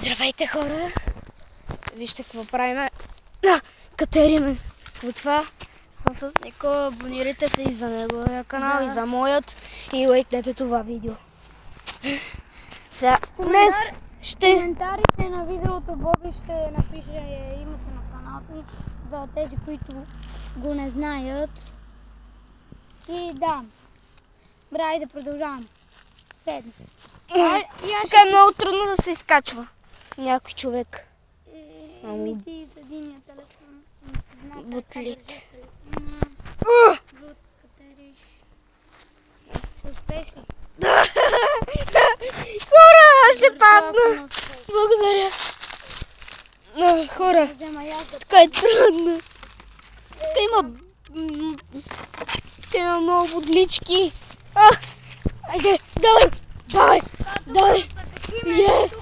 Здравейте, хора! Вижте какво правим. Катериме от това. Съм с Нико. Абонирайте се и за неговия канал, и за моят. И лайкнете това видео. Сега, днес ще... коментарите на видеото Боби ще напише името на каналта ни, за тези, които го не знаят. И да. Брай да продължавам. Седми. Тук е много трудно да се изкачва някой човек. Ти с единия телефон. Бутлите. Успеш ли? Хора, ще падна. Благодаря. Хора, така е трудно. Тук има много бодлички. Айде, давай. Yes!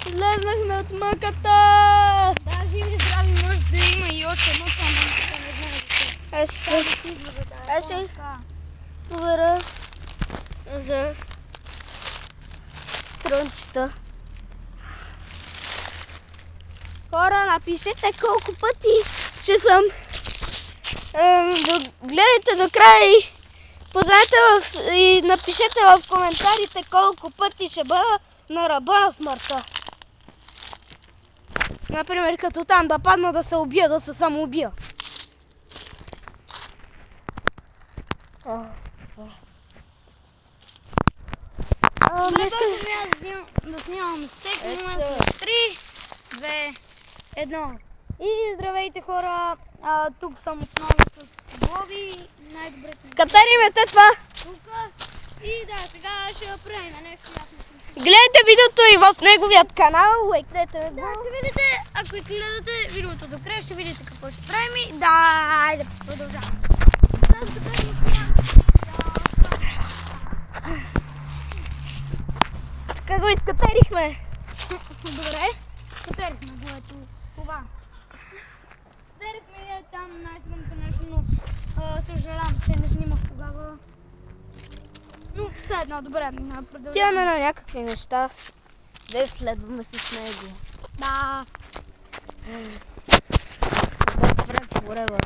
Излезнахме от мъката. Да, живи здрави, може да има и още едно само, не знае. Аз ще проверя за трончета. Хора, напишете колко пъти ще съм. Гледайте до края и напишете в коментарите колко пъти ще бъда на ръба на смъртта. Например, като там да падна да се убия, да се самоубия. Да снимам всеки момент с 3, 2, 1. И здравейте, хора! Тук съм отново с Боби. Най-добрите ми Катериме това! тук. И да, сега ще направим нещо ясно. Гледайте видеото и в неговият канал, лайкнете го. Да, ще видите, ако гледате видеото до края, ще видите какво ще правим и да, айде, продължаваме. Така го изкатерихме. Добре, катерихме го ето това. Катерихме там най-стръмното нещо, но съжалявам, че не снимах тогава. Но все едно, добре, продължаваме. Тиваме на някакви неща, да следваме с него. Да. Best friends forever.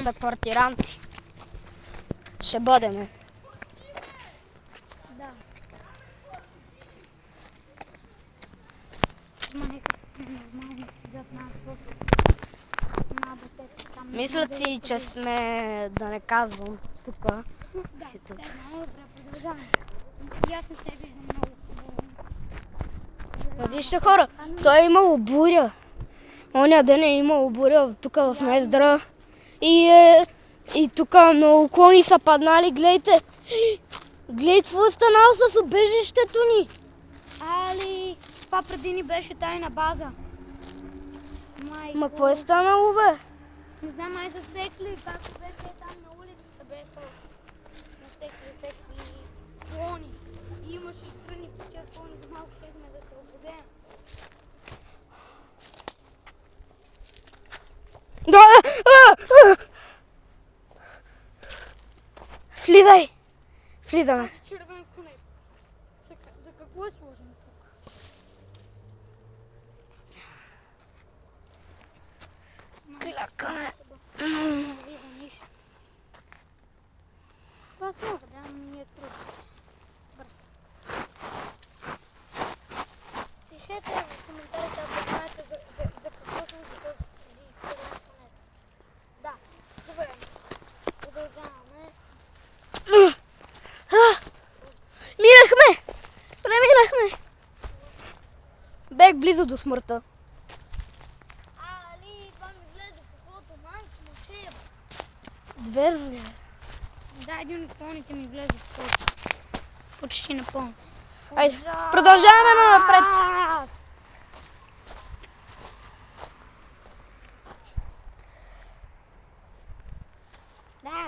За квартиранти. Ще бъдеме. Да. Има някакви нормалници зад нас в басета там. Мислят си, че сме, да не казвам, тук. Да, добре, продължаваме. И аз не се виждам много хубаво. Вижте, хора, той е имало буря. Оня ден е имало буря тук в Мездра. И тук много клони са паднали. Гледайте. Гледай какво е станало с убежището ни. Али, това преди ни беше тайна база. Майко. Ма какво е станало, бе? Не знам, май са секли, както беше там на улицата, беха насекли клони. И имаше и тръни по тия клони, за малко щехме да се обудеем. Влизай! Влизаме. Червен конец. За какво е сложен тук? Клякаме. Това смога, да, ми е трудно. Добре. Пишете в коментарите, ако знаете за какво съм за този червен конец. Да, добре. Продължаваме. Минахме! Преминахме! Бех близо до смъртта. Али, това ми влезе в ухото, майко му шея. Верно ли? Да, един от клоните ми влезе в ухото. Почти напълно. Айде, продължаваме напред. Да.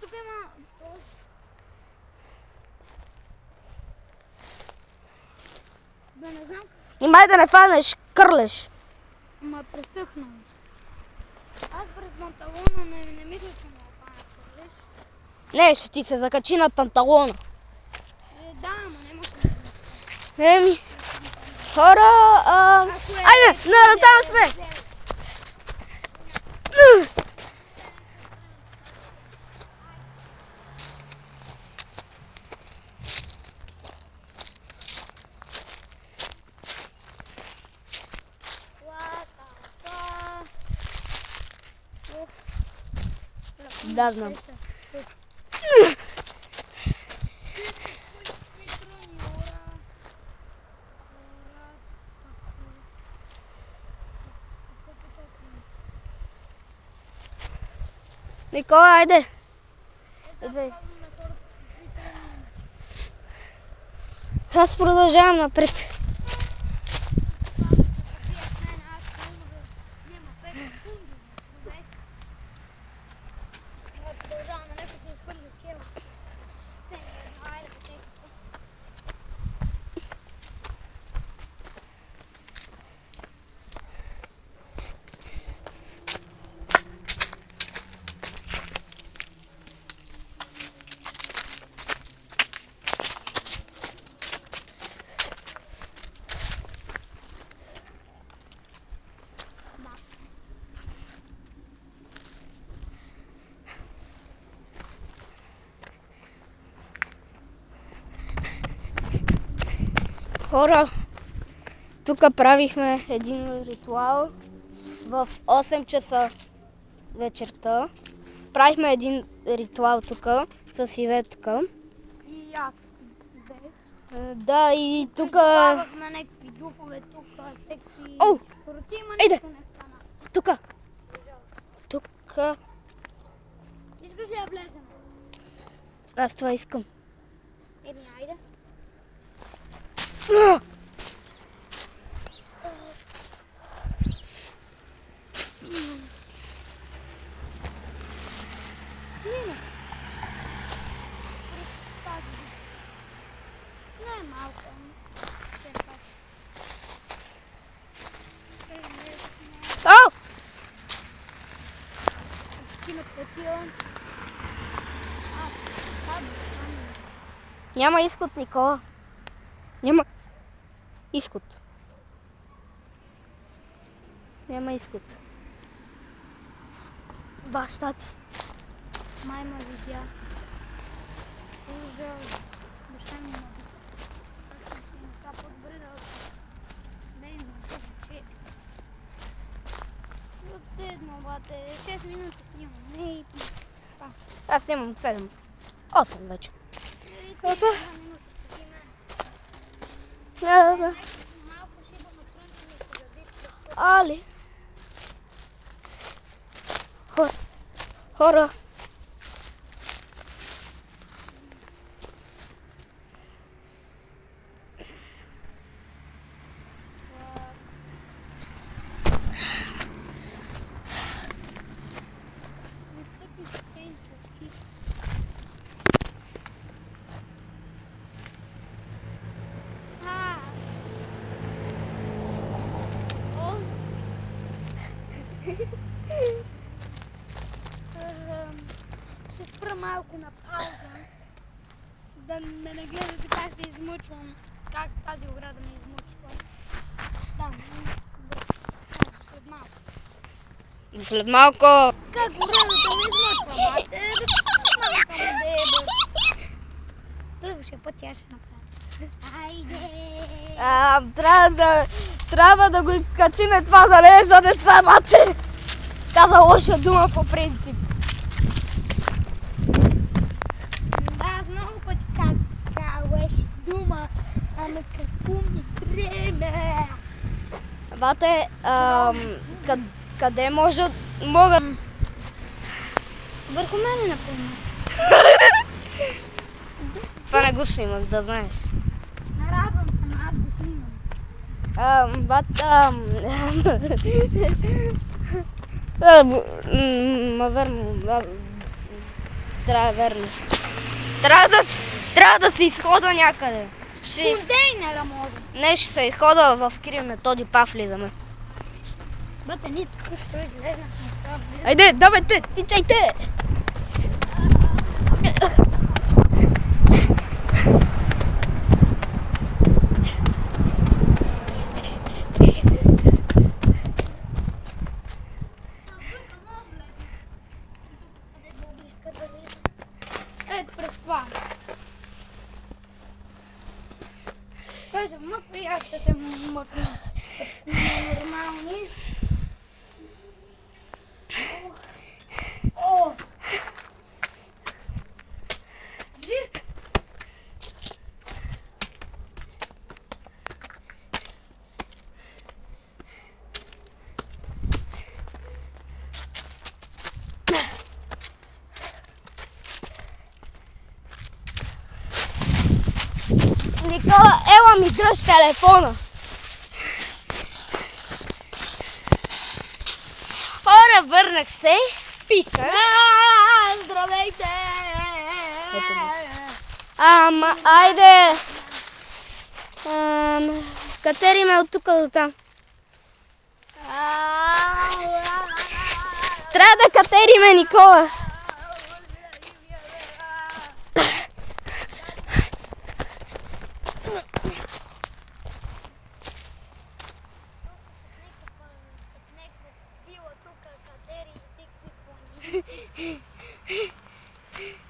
Тук има... Да, не знам. Нимай да не фанеш кърлеш. Ма пресъхна. Аз през панталона не мисля, че ме опана, Не, ще ти се закачи на панталона. Да, ама не може. Еми, хора, айде, там сме! Да, знам. Никола, айде! Аз продължавам напред. Хора, тук правихме един ритуал в 8 часа вечерта. Правихме един ритуал тук с Иветка. И аз бех. Да, и тук... Призовавахме някакви духове тук, всеки... О! Против, ма Айде! нищо не стана. Тук! Тук... Искаш ли да влезем? Аз това искам. Еми, айде. Не е малко. О! Почти ме платила. Няма изход, Никола. Няма изход. Няма изход. Баща ти. Май ме видя. Ужас. Баща ми ме видя. Неща по-добре да не че. Все едно, бате. 6 минути снимам. Не, Аз снимам 7. 8 вече. Опа. Малко шиба ме крънчи ми се забивка. Али. Хора. Ще спра малко на пауза, да не гледате как се измъчвам, как тази ограда ме измъчва. Да, след малко. След малко. Как оградата ме измъчва, бате? Малка ме деба. Следващия път тя ще направи. Айде! Трябва да го изкачиме това да не е за деца, мате. Каза лоша дума по принцип. Аз много пъти казвам лоша дума, ама какво ми трябва? Бате, къде мога... Върху мене, например. Това не го снимах, да знаеш. Нарадвам се, но аз го снимам. Верно. Трябва да се изхода някъде. Контейнера може. Не, ще се изхода в Кирил Методи Пав влизаме. Бате, ние тук ще излезнахме. Айде, давайте, тичайте! това. Той се мъква и аз ще се мъкна. Нормални. О! Никола, ела ми дръж телефона. Хора, върнах се. Пика. Здравейте! Айде. Катери ме от тук до там. Трябва да катериме, Никола.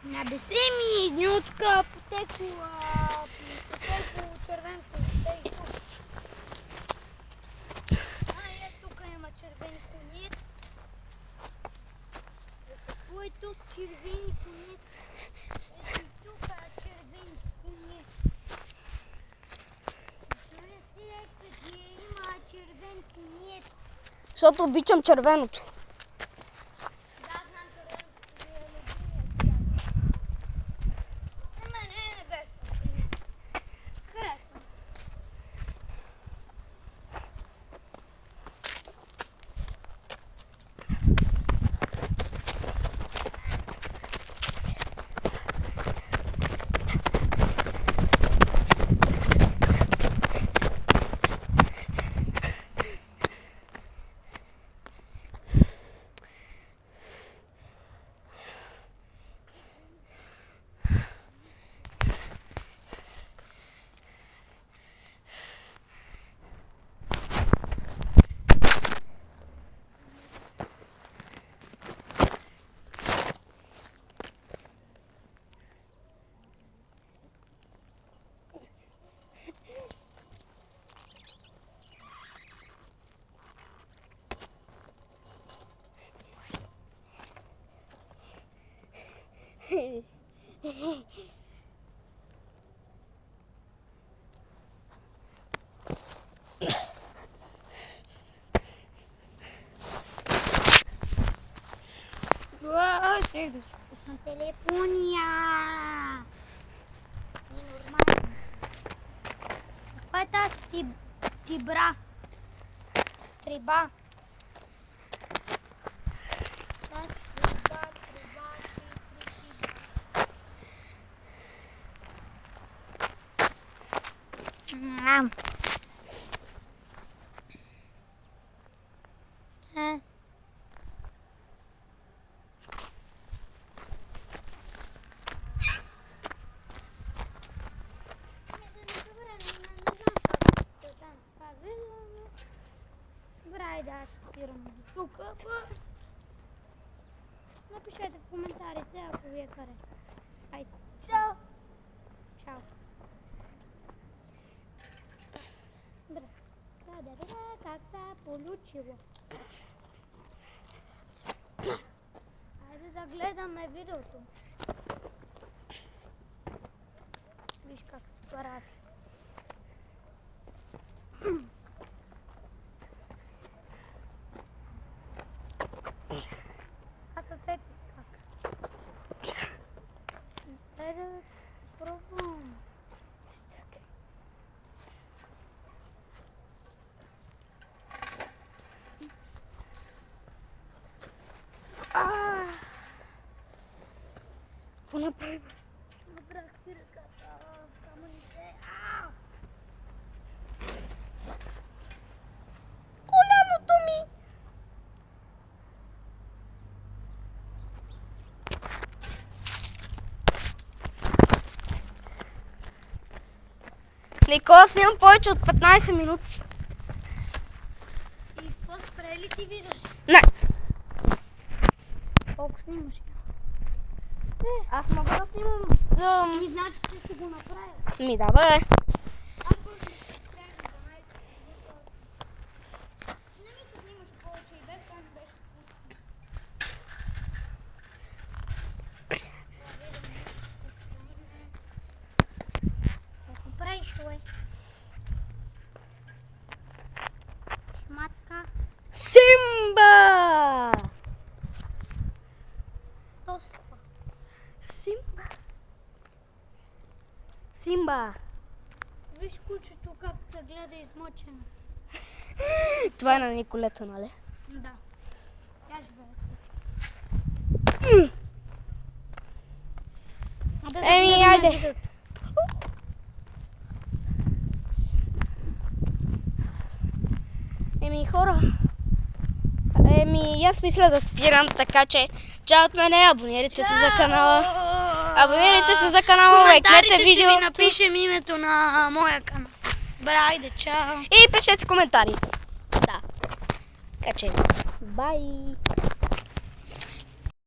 Набеси ми нютка, потекло червенко. Тук има червен конец. Какво е тук червен конец? Ето тук червен конец. Знаеш си къде има червен конец? Защото обичам червеното. На телефония. Ненормално. Каква е тази тибра? Триба. Добре, аз спирам до тук. Напишете в коментарите, ако ви е харесва. Айде. Чао! Чао! Добре. Да видя как се получило. Айде да гледаме видеото. Виж как се прави. Пробвам. Изчакай. Какво направи? Набрах си ръката в камъните. Коляното ми! Никола, снимам повече от 15 минути. И какво спре ли ти видео? Не. Колко снимаш? Аз мога да снимам Ми значи, че си го направил. Ми да, бе. Аз просто ще спрям за 12 минути. Не ми се снимаш повече и без това не беше вкусно. Какво правиш, бе? Шматка. Симба! Тоспа. Симба. Симба. Виж кучето как се гледа измочено. Това е на Николета, нали? Да. Тя ще бъде. Еми, айде. Еми, хора. Еми, аз мисля да спирам, така че чао от мене, абонирайте се за канала. Абонирайте се за канала, лайкнете видеото. Ще ви напишем името на моя канал. Добре, айде, чао. И пишете коментари. Да. Така че, бай.